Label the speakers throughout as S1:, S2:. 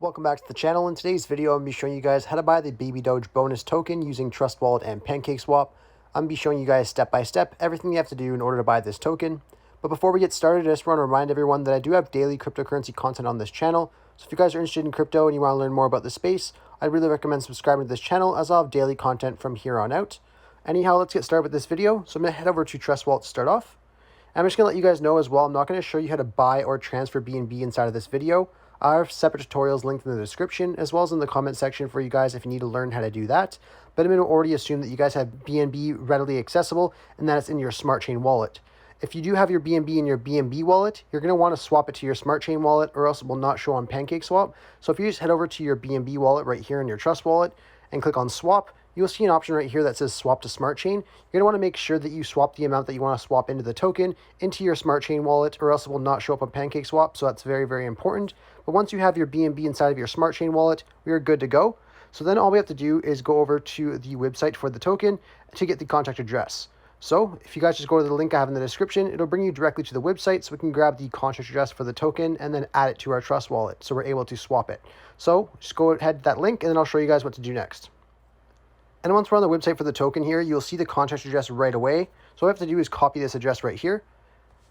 S1: Welcome back to the channel. In today's video, I'm going to be showing you guys how to buy the Baby Doge bonus token using Trust Wallet and PancakeSwap. I'm going to be showing you guys step by step everything you have to do in order to buy this token. But before we get started, I just want to remind everyone that I do have daily cryptocurrency content on this channel. So if you guys are interested in crypto and you want to learn more about the space, I'd really recommend subscribing to this channel as I'll have daily content from here on out. Anyhow, let's get started with this video. So I'm going to head over to Trust Wallet to start off. And I'm just going to let you guys know as well, I'm not going to show you how to buy or transfer BNB inside of this video. I have separate tutorials linked in the description as well as in the comment section for you guys if you need to learn how to do that. But I'm going to already assume that you guys have BNB readily accessible and that it's in your smart chain wallet. If you do have your BNB in your BNB wallet, you're going to want to swap it to your smart chain wallet or else it will not show on PancakeSwap. So if you just head over to your BNB wallet right here in your Trust Wallet and click on swap, you'll see an option right here that says swap to smart chain. You're going to want to make sure that you swap the amount that you want to swap into the token into your smart chain wallet or else it will not show up on PancakeSwap. So that's very, very important. But once you have your BNB inside of your smart chain wallet, we are good to go. So then all we have to do is go over to the website for the token to get the contact address. So if you guys just go to the link I have in the description, it'll bring you directly to the website so we can grab the contract address for the token and then add it to our Trust Wallet so we're able to swap it. So just go ahead to that link and then I'll show you guys what to do next. And once we're on the website for the token here, you'll see the contract address right away. So all we have to do is copy this address right here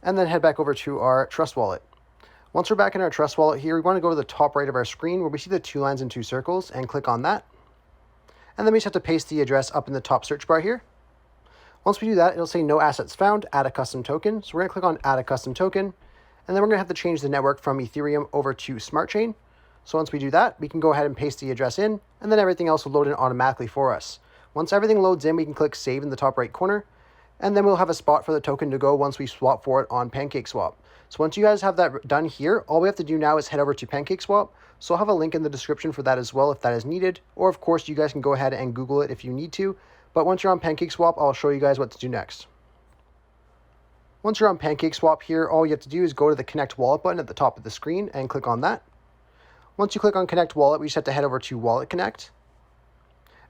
S1: and then head back over to our Trust Wallet. Once we're back in our Trust Wallet here, we want to go to the top right of our screen where we see the 2 lines and 2 circles and click on that. And then we just have to paste the address up in the top search bar here. Once we do that, it'll say no assets found, add a custom token. So we're going to click on add a custom token. And then we're going to have to change the network from Ethereum over to Smart Chain. So once we do that, we can go ahead and paste the address in and then everything else will load in automatically for us. Once everything loads in, we can click save in the top right corner. And then we'll have a spot for the token to go once we swap for it on PancakeSwap. So once you guys have that done here, all we have to do now is head over to PancakeSwap. So I'll have a link in the description for that as well if that is needed. Or of course, you guys can go ahead and Google it if you need to. But once you're on PancakeSwap, I'll show you guys what to do next. Once you're on PancakeSwap here, all you have to do is go to the Connect Wallet button at the top of the screen and click on that. Once you click on Connect Wallet, we just have to head over to Wallet Connect.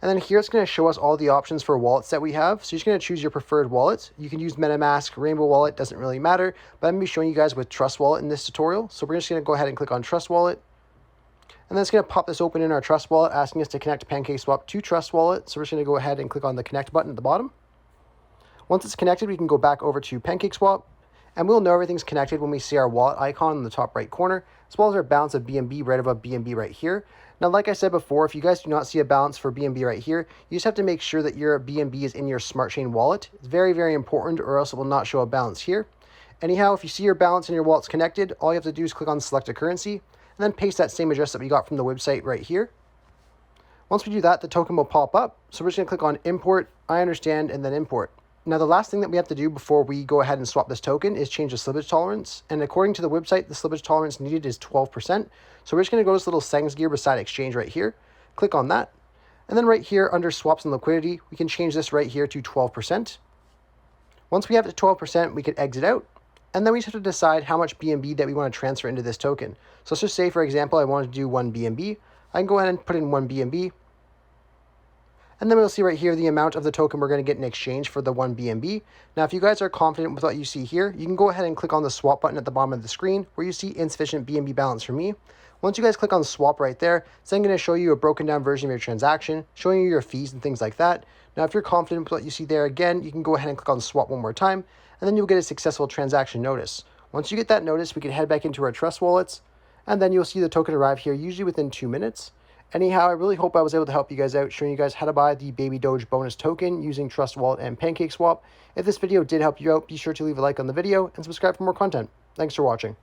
S1: And then here it's going to show us all the options for wallets that we have. So you're just going to choose your preferred wallet. You can use MetaMask, Rainbow Wallet, doesn't really matter. But I'm going to be showing you guys with Trust Wallet in this tutorial. So we're just going to go ahead and click on Trust Wallet. And then it's going to pop this open in our Trust Wallet, asking us to connect PancakeSwap to Trust Wallet. So we're just going to go ahead and click on the Connect button at the bottom. Once it's connected, we can go back over to PancakeSwap. And we'll know everything's connected when we see our wallet icon in the top right corner, as well as our balance of BNB right above BNB right here. Now, like I said before, if you guys do not see a balance for BNB right here, you just have to make sure that your BNB is in your Smart Chain wallet. It's very, very important or else it will not show a balance here. Anyhow, if you see your balance and your wallet's connected, all you have to do is click on select a currency and then paste that same address that we got from the website right here. Once we do that, the token will pop up. So we're just going to click on import, I understand, and then import. Now, the last thing that we have to do before we go ahead and swap this token is change the slippage tolerance. And according to the website, the slippage tolerance needed is 12%. So we're just going to go to this little settings gear beside exchange right here. Click on that. And then right here under swaps and liquidity, we can change this right here to 12%. Once we have it to 12%, we can exit out. And then we just have to decide how much BNB that we want to transfer into this token. So let's just say, for example, I wanted to do 1 BNB. I can go ahead and put in 1 BNB. And then we'll see right here the amount of the token we're going to get in exchange for the 1 BNB. Now, if you guys are confident with what you see here, you can go ahead and click on the swap button at the bottom of the screen where you see insufficient BNB balance for me. Once you guys click on swap right there, it's then going to show you a broken down version of your transaction, showing you your fees and things like that. Now, if you're confident with what you see there, again, you can go ahead and click on swap one more time, and then you'll get a successful transaction notice. Once you get that notice, we can head back into our Trust Wallets, and then you'll see the token arrive here usually within 2 minutes. Anyhow, I really hope I was able to help you guys out, showing you guys how to buy the Baby Doge bonus token using Trust Wallet and PancakeSwap. If this video did help you out, be sure to leave a like on the video and subscribe for more content. Thanks for watching.